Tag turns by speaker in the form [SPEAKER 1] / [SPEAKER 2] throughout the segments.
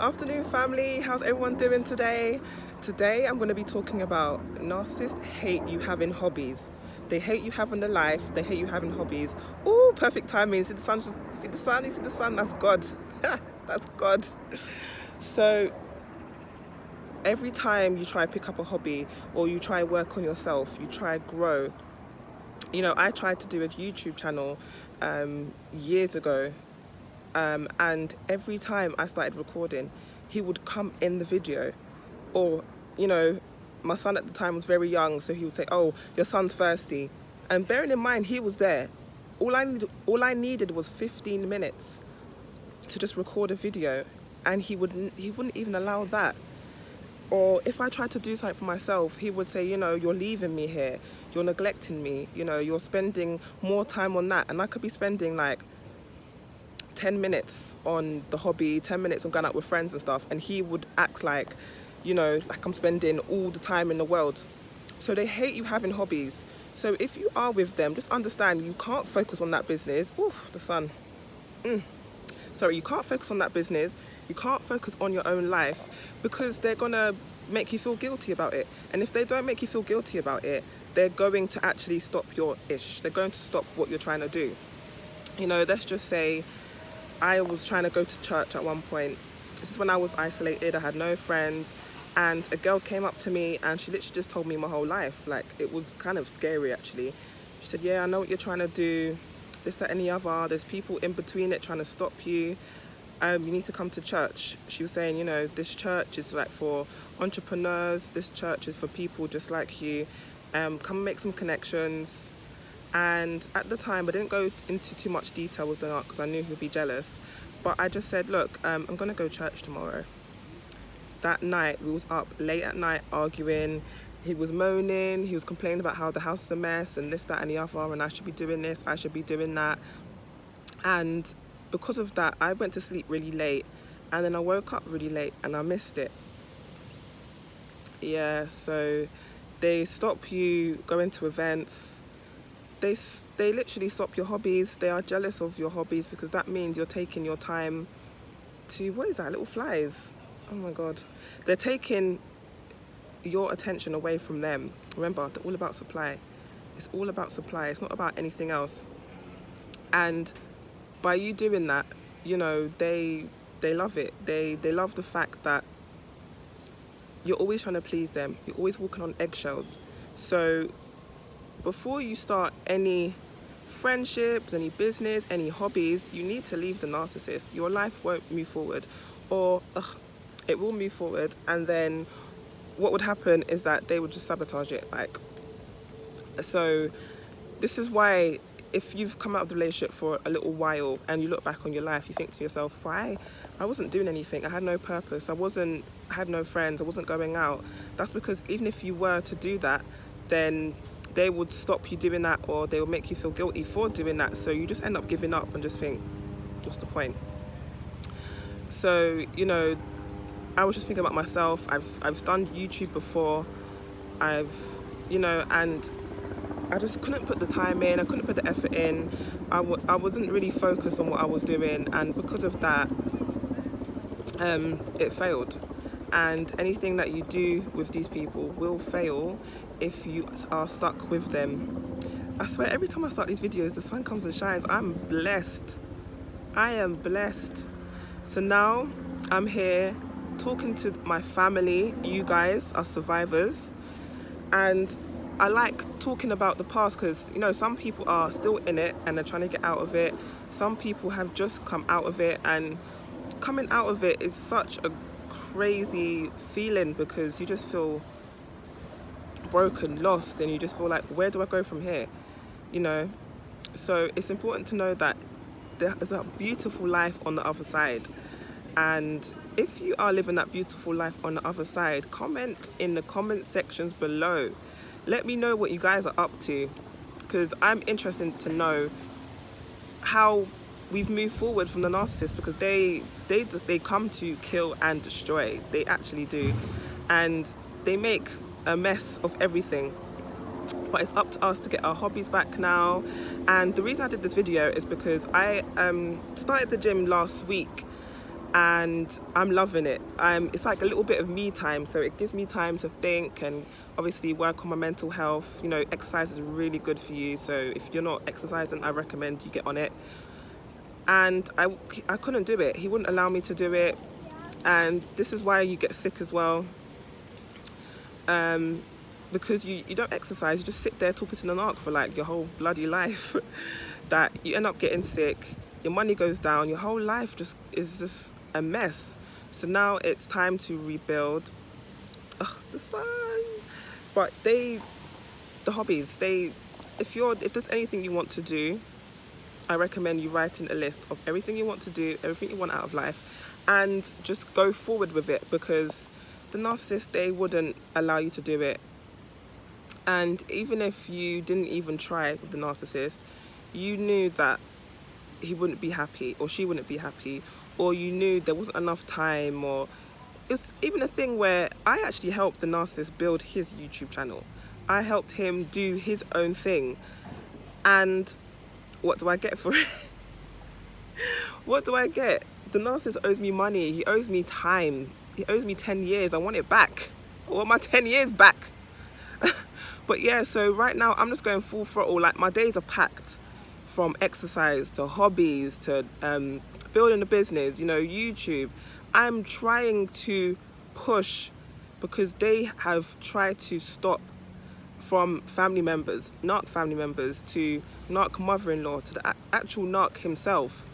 [SPEAKER 1] Afternoon, family. How's everyone doing today? Today, I'm going to be talking about narcissists hate you having hobbies. They hate you having a life. They hate you having hobbies. Oh, perfect timing. See the sun? See the sun? You see the sun? That's God. That's God. So every time you try pick up a hobby or you try work on yourself, you try grow. I tried to do a YouTube channel years ago, and every time I started recording, he would come in the video, or you know, my son at the time was very young, so he would say, "Oh, your son's thirsty," and bearing in mind he was there, all I needed was 15 minutes to just record a video, and he wouldn't even allow that. Or if I tried to do something for myself, he would say, you're leaving me here, you're neglecting me, you're spending more time on that, and I could be spending like 10 minutes on the hobby, 10 minutes on going out with friends and stuff, and he would act like, like I'm spending all the time in the world. So they hate you having hobbies. So if you are with them, just understand you can't focus on that business. Oof, the sun. Sorry, you can't focus on that business. You can't focus on your own life because they're gonna make you feel guilty about it. And if they don't make you feel guilty about it, they're going to actually stop your ish. They're going to stop what you're trying to do. Let's just say I was trying to go to church at one point. This is when I was isolated, I had no friends, and a girl came up to me and she literally just told me my whole life. Like, it was kind of scary actually. She said, "Yeah, I know what you're trying to do, this, that, and the other. There's people in between it trying to stop you. You need to come to church." She was saying, this church is like for entrepreneurs, this church is for people just like you. Come make some connections. And at the time, I didn't go into too much detail with the narc because I knew he'd be jealous. But I just said, look, I'm going to go to church tomorrow. That night, we was up late at night arguing. He was moaning. He was complaining about how the house is a mess and this, that, and the other. And I should be doing this. I should be doing that. And because of that, I went to sleep really late. And then I woke up really late and I missed it. Yeah, so they stop you going to events. They literally stop your hobbies. They are jealous of your hobbies because that means you're taking your time to, what is that, little flies? Oh my God. They're taking your attention away from them. Remember, they're all about supply. It's all about supply. It's not about anything else. And by you doing that, they love it. They love the fact that you're always trying to please them. You're always walking on eggshells. So before you start any friendships, any business, any hobbies, you need to leave the narcissist. Your life won't move forward, or it will move forward, and then what would happen is that they would just sabotage it. So this is why if you've come out of the relationship for a little while and you look back on your life, you think to yourself, why? I wasn't doing anything. I had no purpose. I had no friends. I wasn't going out. That's because even if you were to do that, then they would stop you doing that, or they will make you feel guilty for doing that. So you just end up giving up and just think, what's the point? So, I was just thinking about myself. I've done YouTube before. And I just couldn't put the time in. I couldn't put the effort in. I wasn't really focused on what I was doing. And because of that, it failed. And anything that you do with these people will fail if you are stuck with them. I swear, every time I start these videos, the sun comes and shines. I'm blessed. I am blessed. So now I'm here talking to my family. You guys are survivors. And I like talking about the past because, some people are still in it and they're trying to get out of it. Some people have just come out of it, and coming out of it is such a crazy feeling because you just feel broken, lost, and you just feel like, where do I go from here? So it's important to know that there is a beautiful life on the other side. And if you are living that beautiful life on the other side, comment in the comment sections below. Let me know what you guys are up to, because I'm interested to know how we've moved forward from the narcissists, because they come to kill and destroy. They actually do. And they make a mess of everything. But it's up to us to get our hobbies back now. And the reason I did this video is because I started the gym last week, and I'm loving it. It's like a little bit of me time, so it gives me time to think and obviously work on my mental health. You know, exercise is really good for you, so if you're not exercising, I recommend you get on it. And I couldn't do it. He wouldn't allow me to do it, and this is why you get sick as well. Because you don't exercise, you just sit there talking to the narc for like your whole bloody life. That you end up getting sick, your money goes down, your whole life is just a mess. So now it's time to rebuild. Ugh, the sun. But the hobbies, if there's anything you want to do, I recommend you writing a list of everything you want to do, everything you want out of life, and just go forward with it, because the narcissist, they wouldn't allow you to do it. And even if you didn't even try with the narcissist, you knew that he wouldn't be happy, or she wouldn't be happy, or you knew there wasn't enough time, or it's even a thing where I actually helped the narcissist build his YouTube channel. I helped him do his own thing. And what do I get for it? What do I get? The narcissist owes me money. He owes me time. He owes me 10 years. I want it back. I want my 10 years back. But yeah, so right now I'm just going full throttle. Like, my days are packed, from exercise to hobbies to building a business, you know, YouTube. I'm trying to push, because they have tried to stop, from family members, narc family members, to narc mother-in-law, to the actual narc himself.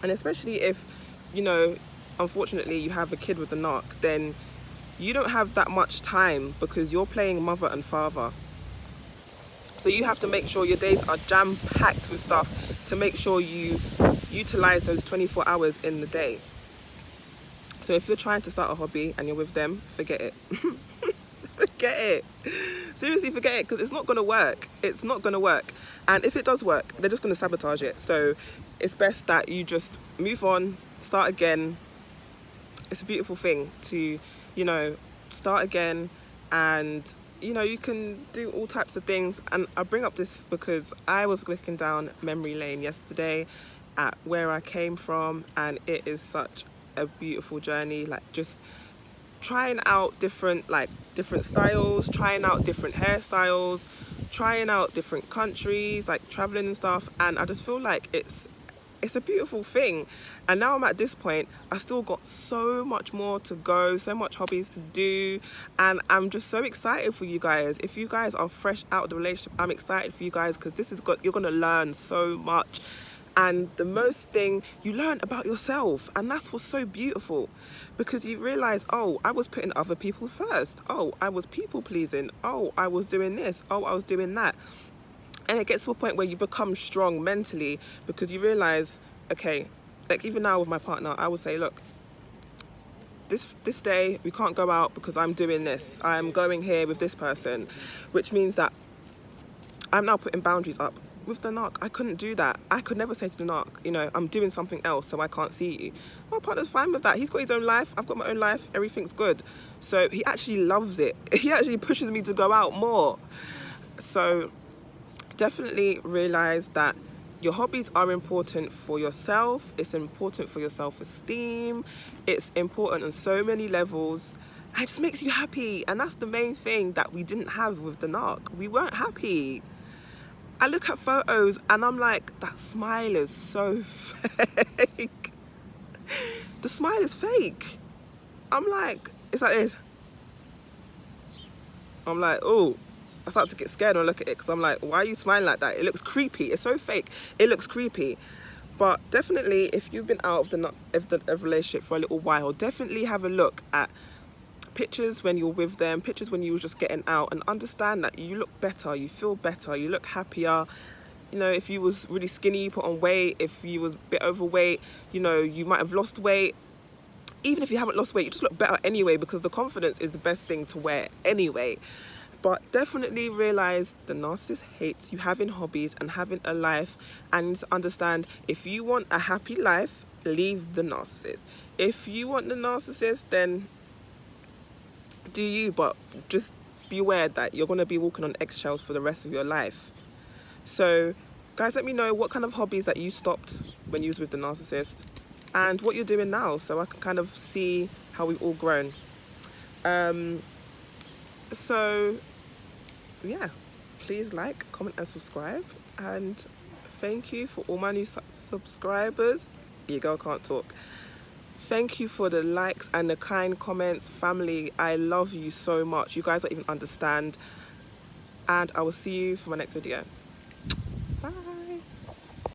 [SPEAKER 1] And especially if, you know, unfortunately you have a kid with the narc, then you don't have that much time, because you're playing mother and father. So you have to make sure your days are jam-packed with stuff to make sure you utilize those 24 hours in the day. So if you're trying to start a hobby and you're with them, forget it. Forget it. Seriously, forget it, because it's not going to work. It's not going to work. And if it does work, they're just going to sabotage it. So it's best that you just move on, start again. It's a beautiful thing to, you know, start again, and you know, you can do all types of things. And I bring up this because I was looking down memory lane yesterday at where I came from, and it is such a beautiful journey. Like, just trying out different styles, trying out different hairstyles, trying out different countries, like traveling and stuff. And I just feel like it's a beautiful thing. And now I'm at this point, I still got so much more to go, so much hobbies to do, and I'm just so excited for you guys. If you guys are fresh out of the relationship, I'm excited for you guys, because you're gonna learn so much. And the most thing, you learn about yourself, and that's what's so beautiful, because you realize, oh, I was putting other people first, oh, I was people pleasing, oh, I was doing this, oh, I was doing that. And it gets to a point where you become strong mentally, because you realize, okay, like even now with my partner, I would say, look, this day we can't go out because I'm doing this. I'm going here with this person, which means that I'm now putting boundaries up. With the narc, I couldn't do that. I could never say to the narc, you know, I'm doing something else, so I can't see you. My partner's fine with that. He's got his own life. I've got my own life. Everything's good. So he actually loves it. He actually pushes me to go out more. So definitely realize that your hobbies are important for yourself. It's important for your self-esteem. It's important on so many levels. It just makes you happy. And that's the main thing that we didn't have with the narc. We weren't happy. I look at photos and I'm like, that smile is so fake. The smile is fake. I'm like, it's like this. I'm like, oh. I start to get scared when I look at it, because I'm like, why are you smiling like that? It looks creepy. It's so fake. It looks creepy. But definitely, if you've been out of the relationship for a little while, definitely have a look at pictures when you're with them, pictures when you were just getting out, and understand that you look better, you feel better, you look happier. You know, if you was really skinny, you put on weight. If you was a bit overweight, you know, you might have lost weight. Even if you haven't lost weight, you just look better anyway, because the confidence is the best thing to wear anyway. But definitely realize the narcissist hates you having hobbies and having a life, and to understand, if you want a happy life, leave the narcissist. If you want the narcissist, then do you, but just be aware that you're going to be walking on eggshells for the rest of your life. So guys, let me know what kind of hobbies that you stopped when you was with the narcissist. and what you're doing now, so I can kind of see how we've all grown. So yeah, please like, comment and subscribe, and thank you for all my new subscribers. Your girl can't talk. Thank you for the likes and the kind comments. Family, I love you so much. You guys don't even understand. And I will see you for my next video. Bye.